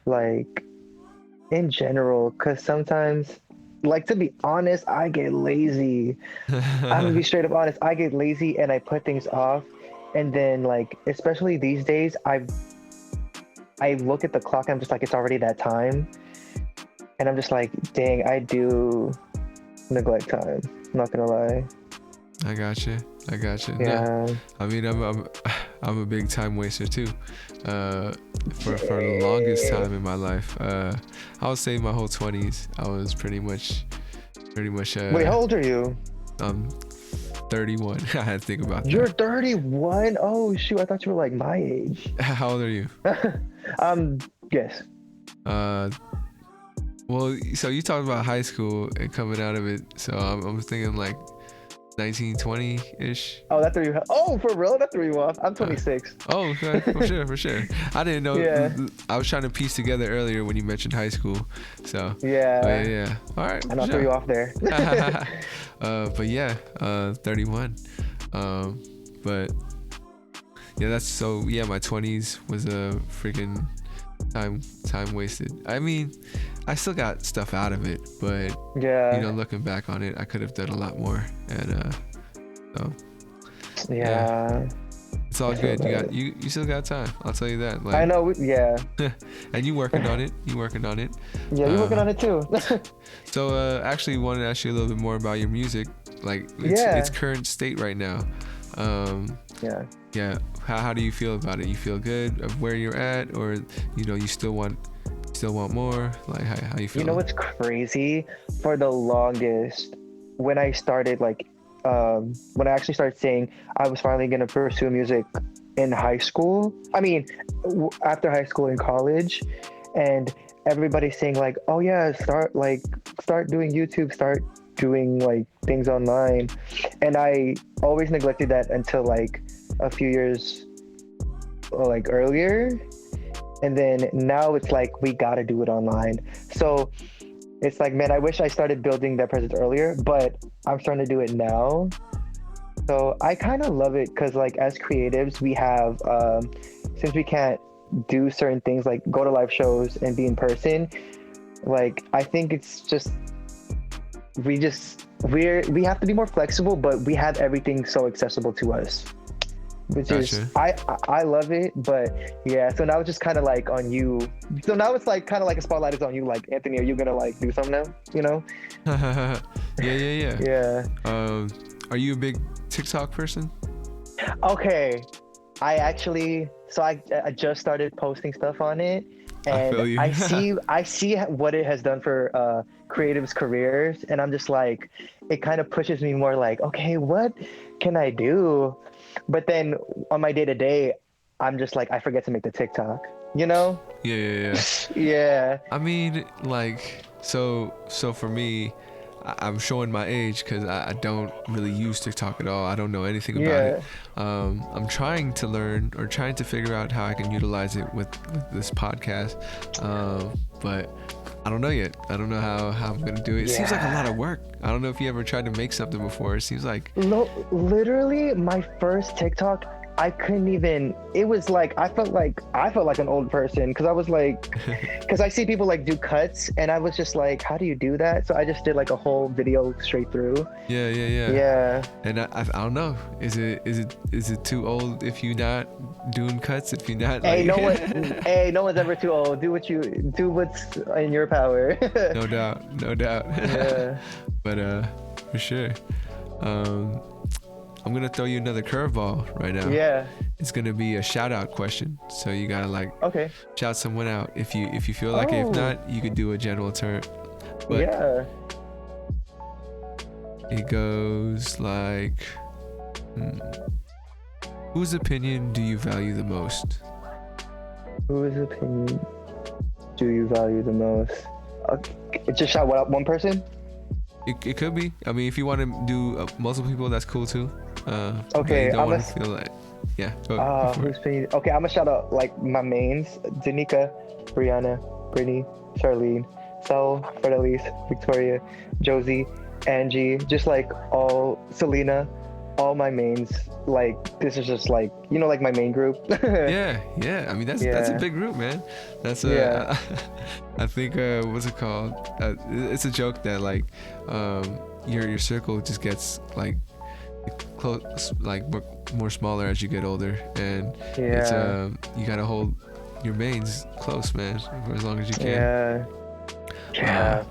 like, in general. Because sometimes, like, to be honest, I get lazy. I'm gonna be straight up honest. I get lazy and I put things off, and then, like, especially these days, I look at the clock and I'm just like, it's already that time, and I'm just like, dang, I do neglect time. I'm not gonna lie. I got you. Yeah. No, I mean, I'm a big time waster too. For the longest time in my life, I would say my whole 20s, I was pretty much. Wait, how old are you? 31. I had to think about that. You're 31? Oh shoot, I thought you were like my age. How old are you? Yes. Well, so you talked about high school and coming out of it, so I'm thinking like 19, 20-ish. Oh, that threw you. Oh, for real? That threw you off. I'm 26. Oh, okay. For sure. I didn't know. Yeah. I was trying to piece together earlier when you mentioned high school. So. Yeah. All right. And I'll throw you off there. But yeah, 31. But yeah, that's so. Yeah, my 20s was a freaking time wasted. I mean, I still got stuff out of it, but looking back on it, I could have done a lot more. And so yeah, it's all good. You still got time. I'll tell you that. Like, I know. Yeah. And you working on it. Yeah, you're working on it too. So actually, wanted to ask you a little bit more about your music, like its current state right now. Yeah. How do you feel about it? You feel good of where you're at, or you still want more? Like, how you feel? You know what's crazy? For the longest, when I started, like, when I actually started saying I was finally gonna pursue music in high school. I mean, after high school and college, and everybody's saying like, oh yeah, start doing YouTube, start doing like things online, and I always neglected that until like a few years like earlier, and then now it's like we gotta do it online. So it's like, man, I wish I started building that presence earlier, but I'm starting to do it now. So I kind of love it because, like, as creatives, we have since we can't do certain things like go to live shows and be in person, like, I think it's just we have to be more flexible, but we have everything so accessible to us. which Gotcha. is I love it. But yeah, so now it's just kind of like on you. So now it's like kind of like a spotlight is on you. Like, Anthony, are you gonna like do something now? You know? Yeah. Yeah. Are you a big TikTok person? Okay. I actually, so I just started posting stuff on it, I and feel you. I see what it has done for creatives' careers, and I'm just like, it kind of pushes me more like, okay, what can I do? But then on my day to day, I'm just like, I forget to make the TikTok, you know? Yeah. Yeah. I mean, like, so for me, I'm showing my age because I don't really use TikTok at all. I don't know anything about it. Yeah. I'm trying to learn or trying to figure out how I can utilize it with this podcast, but I don't know yet. I don't know how I'm gonna do it. It seems like a lot of work. I don't know if you ever tried to make something before. It seems like Literally, my first TikTok, I couldn't even. It was like I felt like an old person because I was like, because I see people like do cuts, and I was just like, how do you do that? So I just did like a whole video straight through. Yeah. Yeah. And I don't know. Is it too old if you're not doing cuts? If you're not like... No one's ever too old. Do what's in your power. No doubt. Yeah. But for sure. I'm gonna throw you another curveball right now. Yeah. It's gonna be a shout out question. So you gotta like Okay. shout someone out if you feel like it. If not, you could do a general term. But yeah. it goes like, whose opinion do you value the most? Whose opinion do you value the most? Just shout one person? It could be. I mean, if you want to do multiple people, that's cool too. Okay, you don't want to feel like, yeah. Go for it. Okay, I'm gonna shout out like my mains: Danica, Brianna, Brittany, Charlene, Sel, Fredelise, Victoria, Josie, Angie, just like all Selena, all my mains. Like this is just like like my main group. Yeah. I mean that's a big group, man. That's I think what's it called? It's a joke that like your circle just gets like close, like more smaller as you get older, and it's you gotta hold your mains close, man, for as long as you can. Yeah.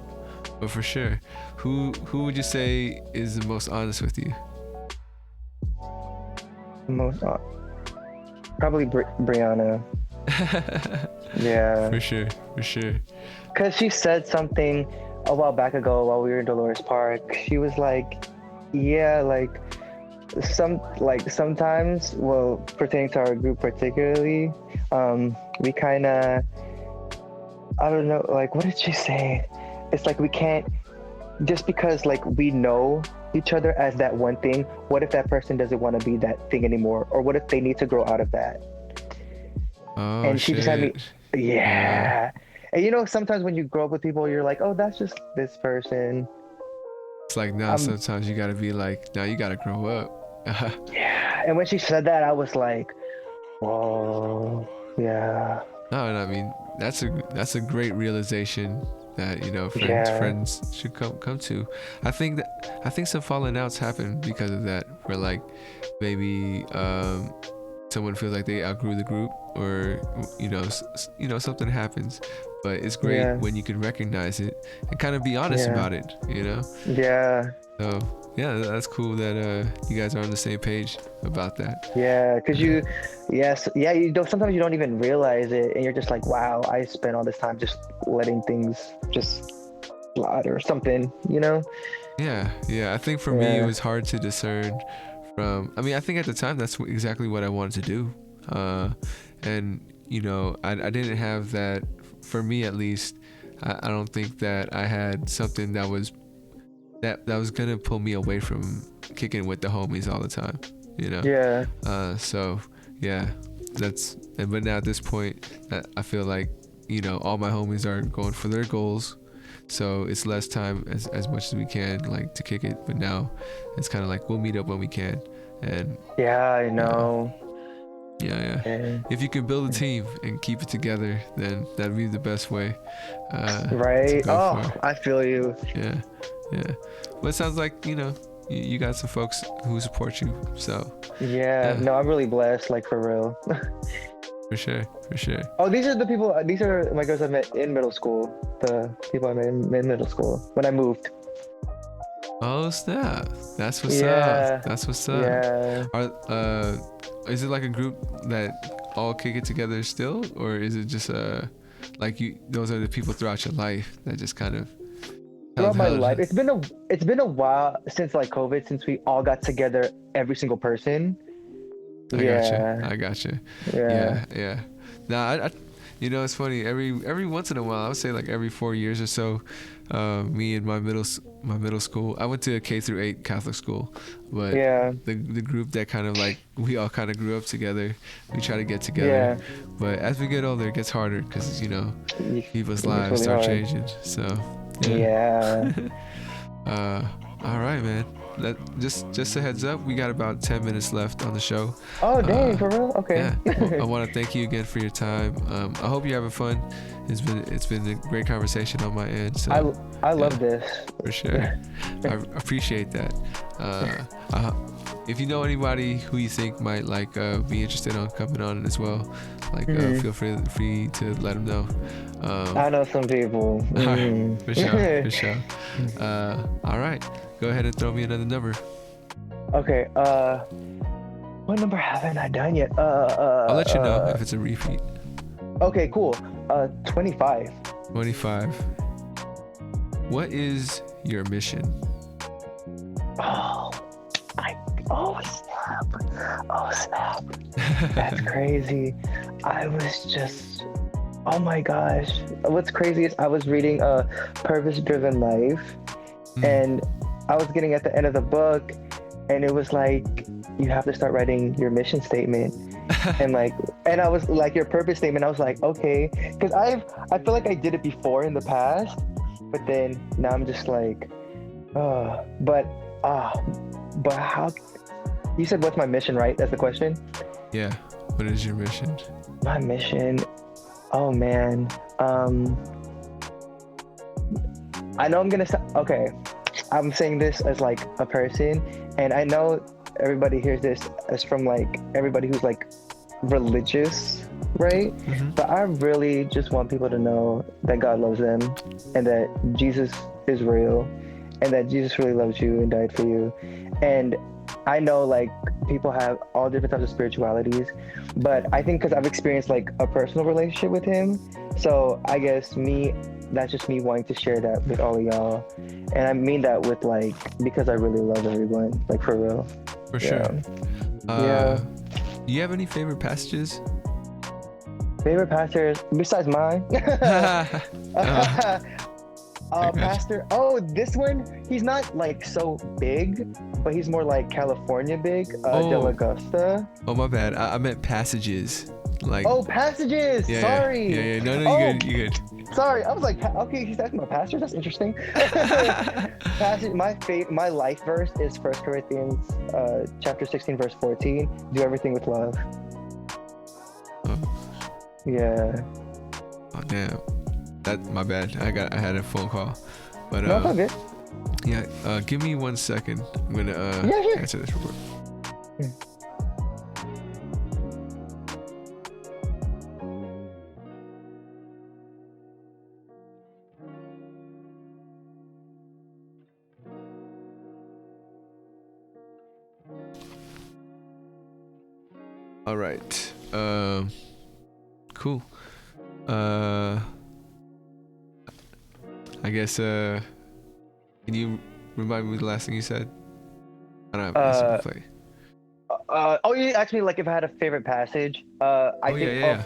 But for sure, who would you say is the most honest with you? Probably Brianna. Yeah. For sure. Because she said something a while back ago while we were in Dolores Park. She was like, yeah, like sometimes, well, pertaining to our group particularly, we kind of, I don't know, like, what did she say? It's like we can't, just because like we know each other as that one thing, what if that person doesn't want to be that thing anymore? Or what if they need to grow out of that? Oh, and she shit. just had me, yeah. And sometimes when you grow up with people, you're like, oh, that's just this person. It's like now sometimes you gotta be like, now you gotta grow up. Yeah. And when she said that, I was like, whoa, yeah. No, I mean that's a great realization that friends should come to. I think some falling outs happen because of that, where like maybe someone feels like they outgrew the group, or something happens. But it's great when you can recognize it and kind of be honest about it, Yeah. So yeah, that's cool that you guys are on the same page about that. Yeah, because you don't, sometimes you don't even realize it, and you're just like, wow, I spent all this time just letting things just slide or something, Yeah, I think for me it was hard to discern from, I think at the time that's exactly what I wanted to do, and I didn't have that, for me at least. I don't think that I had something that was gonna pull me away from kicking with the homies all the time, so yeah, but now at this point I feel like all my homies are going for their goals, so it's less time as much as we can like to kick it, but now it's kind of like we'll meet up when we can. And I know. Yeah. If you can build a team and keep it together, then that'd be the best way. Right. I feel you. Yeah. But it sounds like you got some folks who support you. So Yeah, no, I'm really blessed, like for real. for sure, for sure. Oh, these are the people. These are my girls I met in middle school. The people I met in middle school when I moved. Oh snap! That's what's Yeah, up. That's what's up. yeah. Is it like a group that all kick it together still, or is it just like you? Those are the people throughout your life that just kind of Throughout my life, it's been a while since like COVID, since we all got together, every single person. I gotcha. Yeah. Yeah. Nah, you know, it's funny. Every once in a while, I would say like every 4 years or so, me and my middle school. I went to a K through 8 Catholic school, but Yeah. the group that kind of like we all kind of grew up together. We try to get together, but as we get older, it gets harder because you know people's lives really start hard. changing. So Yeah. all right, man. Just a heads up, we got about 10 minutes left on the show. Oh, dang, for real? Okay. Yeah, well, I want to thank you again for your time. I hope you're having fun. It's been a great conversation on my end. So I love this. for sure. I appreciate that. If you know anybody who you think might like be interested on coming on as well, like feel free to let them know. I know some people. All right, for sure. All right, go ahead and throw me another number. Okay. What number haven't I done yet? I'll let you know if it's a repeat. Okay, cool. 25. 25. What is your mission? Oh snap. That's crazy. I was just, oh my gosh. What's crazy is I was reading a Purpose-Driven Life, and I was getting at the end of the book, and it was like, you have to start writing your mission statement. and I was like, your purpose statement. I was like, okay, because I feel like I did it before in the past, but then now I'm just like, but how? You said what's my mission, right? That's the question. Yeah. What is your mission? My mission. Oh man. I know I'm gonna say, okay. I'm saying this as like a person, and I know everybody hears this as from like everybody who's like religious, right? But I really just want people to know that God loves them, and that Jesus is real, and that Jesus really loves you and died for you. And I know like people have all different types of spiritualities, but I think because I've experienced like a personal relationship with him, so I guess that's just me wanting to share that with all of y'all. And I mean that with like, because I really love everyone, like for real. For sure. Yeah. Do you have any favorite passages? Favorite pastors besides mine? Pastor. Oh, this one. He's not like so big, but he's more like California big. De La Gusta. Oh, my bad. I meant passages. Like. Oh, passages. Yeah, Sorry. Yeah. No, you good. Sorry, I was like, okay, he's talking about pastors. That's interesting. Passage. My life verse is 1 Corinthians chapter 16, verse 14. Do everything with love. Oh. Yeah. Oh damn. My bad. I had a phone call. But no, it's all good. Yeah. Give me 1 second. I'm gonna answer this real quick. All right. Cool. I guess can you remind me the last thing you said? I don't have a play. You asked me like if I had a favorite passage. I think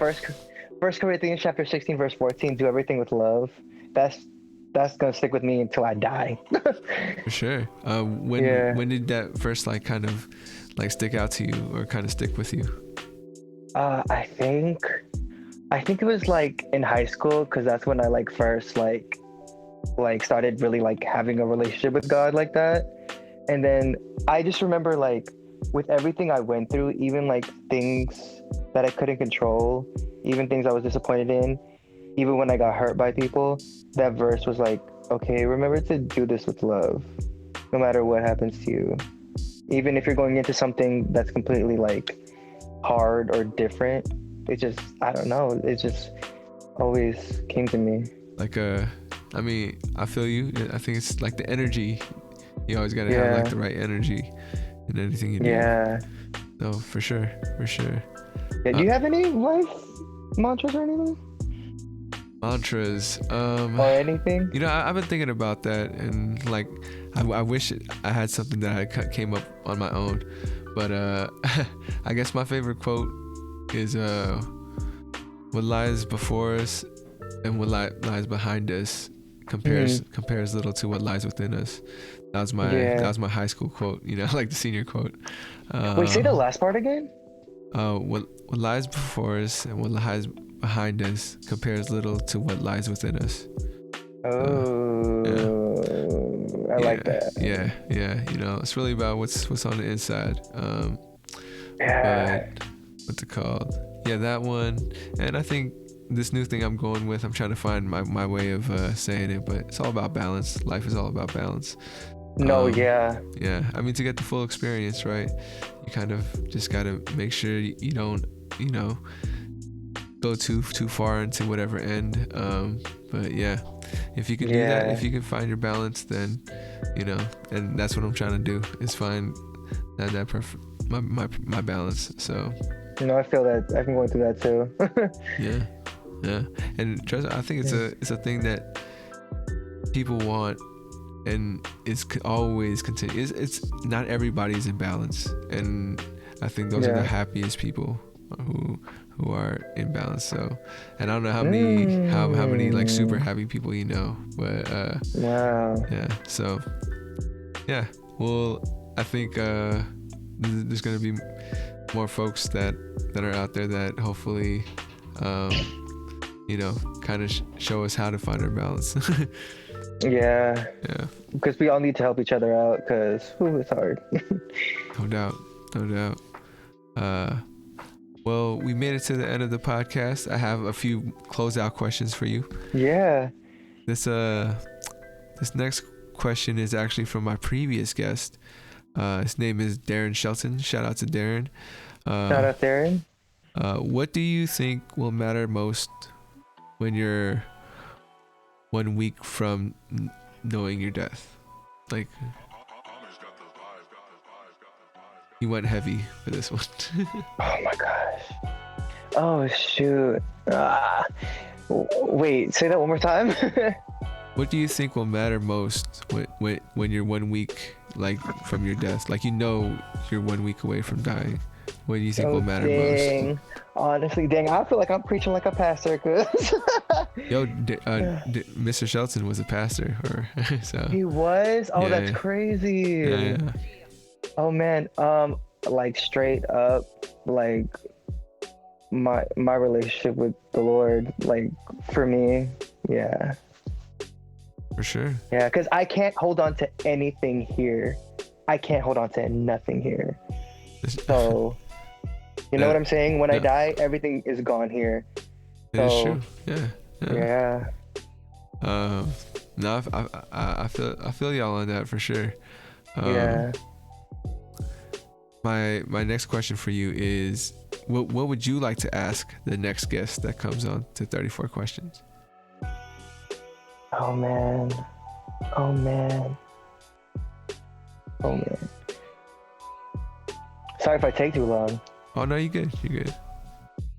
First Corinthians chapter 16 verse 14. Do everything with love. That's gonna stick with me until I die. For sure. When did that first like kind of like stick out to you or kind of stick with you? I think it was like in high school, because that's when I like first like started really like having a relationship with God like that. And then I just remember like with everything I went through, even like things that I couldn't control, even things I was disappointed in, even when I got hurt by people, that verse was like, okay, remember to do this with love. no matter what happens to you. Even if you're going into something that's completely like hard or different, it just, I don't know, it just always came to me. Like I mean, I feel you. I think it's like the energy. You always gotta have like the right energy in anything you do. Yeah. No, for sure, for sure. Yeah, do you have any life mantras or anything? Mantras, Or anything? you know, I've been thinking about that, and like, I wish I had something that I came up on my own, but I guess my favorite quote is what lies before us and what lies behind us compares little to what lies within us. That was my high school quote, you know, like the senior quote. Wait, say the last part again. What lies before us and what lies behind us compares little to what lies within us. I like that. Yeah. You know, it's really about what's on the inside. Yeah. But what's it called? Yeah, that one. And I think this new thing I'm going with, I'm trying to find my way of saying it, but it's all about balance. Life is all about balance. Yeah. I mean, to get the full experience, right, you kind of just gotta make sure you don't, you know, go too far into whatever end. But yeah, if you can do that, if you can find your balance, then, you know, and that's what I'm trying to do, is find that perfect my balance. So I feel that. I've been going through that too. yeah, and trust, I think it's a thing that people want, and it's always continue. It's not everybody's in balance, and I think those are the happiest people who are in balance. So, and I don't know how many like super happy people you know, but wow. Yeah. So yeah, well, I think there's gonna be more folks that are out there that hopefully you know, kind of show us how to find our balance. Yeah, because we all need to help each other out, because it's hard. No doubt. Well, we made it to the end of the podcast. I have a few closeout questions for you. Yeah. This next question is actually from my previous guest. His name is Darren Shelton. Shout out to Darren. Shout out Darren. What do you think will matter most when you're 1 week from knowing your death? Like, he went heavy for this one. Oh my gosh. Oh shoot. Wait, say that one more time. What do you think will matter most when you're 1 week like from your death? Like, you know, you're 1 week away from dying. What do you think will matter most? Honestly, I feel like I'm preaching like a pastor, cause Yo, Mr. Shelton was a pastor, or so. He was. Oh, that's crazy. Yeah. Oh man, like straight up, like my relationship with the Lord, like for me, yeah. For sure. Yeah, because I can't hold on to anything here. I can't hold on to nothing here. So, you know what I'm saying? When I die, everything is gone here. It's true. Yeah. No, I feel y'all on that for sure. Yeah. My next question for you is, what would you like to ask the next guest that comes on to 34 Questions? Oh man. Sorry if I take too long. Oh no, you good.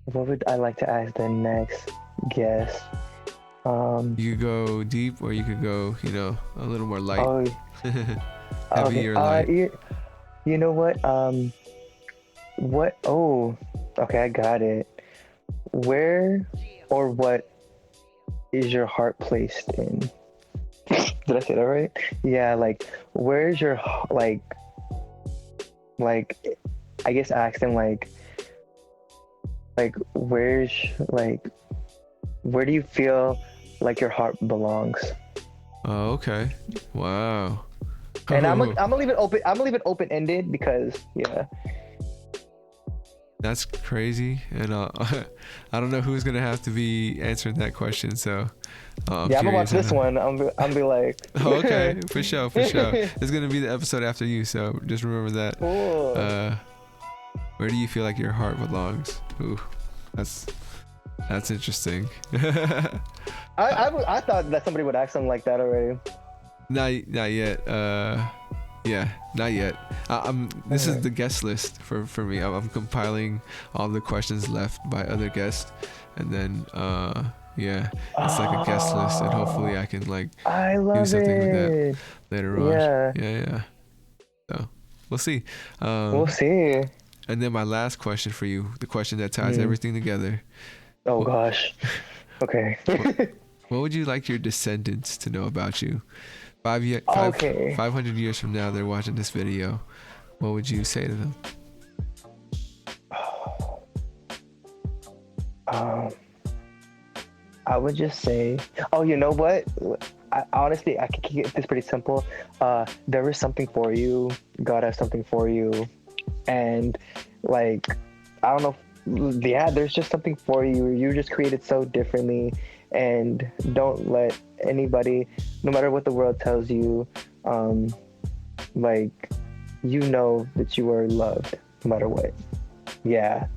What would I like to ask the next guest? You could go deep, or you could go, you know, a little more light. Oh, Heavy or light. You know what? What? Oh, okay, I got it. Where or what is your heart placed in? Did I say that right? Yeah, like, where's your, like, I guess ask them, like, where's, like, where do you feel like your heart belongs? Oh, okay. Wow. And I'm gonna leave it open. I'm gonna leave it open-ended because, yeah. That's crazy, and I don't know who's gonna have to be answering that question. So I'm Yeah, I'm gonna watch curious this one. I'm be like. Oh, okay, for sure, for sure. It's gonna be the episode after you, so just remember that. Cool. Where do you feel like your heart belongs? Ooh, that's interesting. I thought that somebody would ask something like that already. Not yet. Yeah, not yet. This is the guest list for me. I'm compiling all the questions left by other guests, and then yeah, it's like a guest list, and hopefully I can like do something with that later on. Yeah. So we'll see. We'll see. And then my last question for you, the question that ties everything together. Oh gosh. Okay. What would you like your descendants to know about you? 500 years from now, they're watching this video. What would you say to them? I would just say, oh, you know what? Honestly, I can keep this pretty simple. There is something for you. God has something for you. And like, I don't know. Yeah, there's just something for you. You're just created so differently. And don't let anybody, no matter what the world tells you, like, you know that you are loved no matter what. Yeah.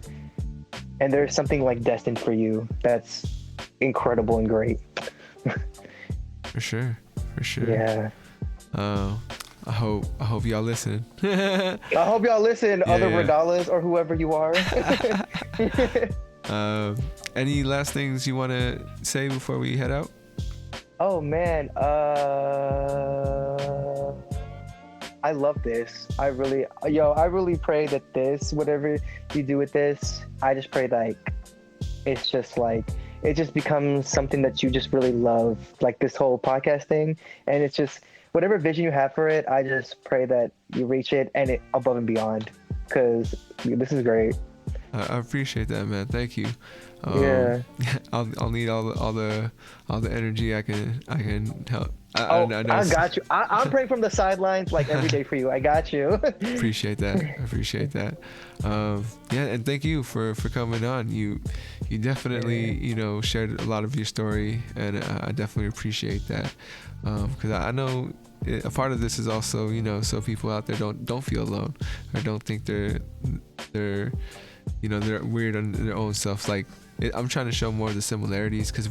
And there's something like destined for you that's incredible and great. For sure. Yeah. I hope y'all listen. I hope y'all listen, other Regalas or whoever you are. Any last things you want to say before we head out? Oh man, I love this. I really pray that this, whatever you do with this, I just pray like it's just like it just becomes something that you just really love, like this whole podcast thing. And it's just whatever vision you have for it, I just pray that you reach it and it above and beyond, because this is great. I appreciate that, man. Thank you. Yeah. I'll need all the energy I can help. I got you. I'm praying from the sidelines like every day for you. I got you. Appreciate that. Yeah, and thank you for coming on. You definitely shared a lot of your story, and I definitely appreciate that, because I know a part of this is also so people out there don't feel alone or don't think they're they're weird on their own self. Like I'm trying to show more of the similarities, because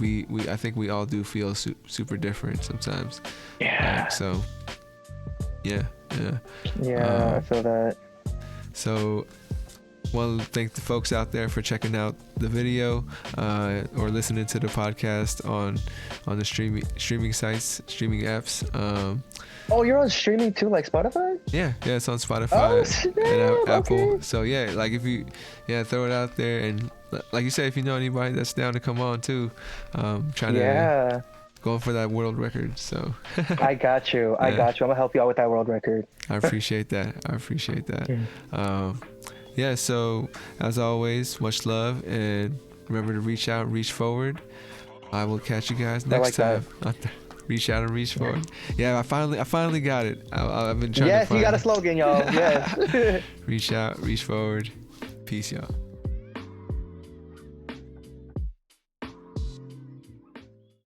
I think we all do feel super different sometimes. Yeah. So yeah. I feel that. So want to thank the folks out there for checking out the video or listening to the podcast on the streaming sites, streaming apps. Oh, you're on streaming too, like Spotify? Yeah, it's on Spotify and Apple. Okay. So yeah, like if you throw it out there, and like you said, if you know anybody that's down to come on too, trying to go for that world record. So I got you. I'm gonna help you out with that world record. I appreciate that. Yeah, so as always, much love, and remember to reach out, reach forward. I will catch you guys next time. Reach out and reach forward. Yeah, I finally got it. I've been trying to find you got a slogan, y'all. Yes. Reach out, reach forward. Peace, y'all.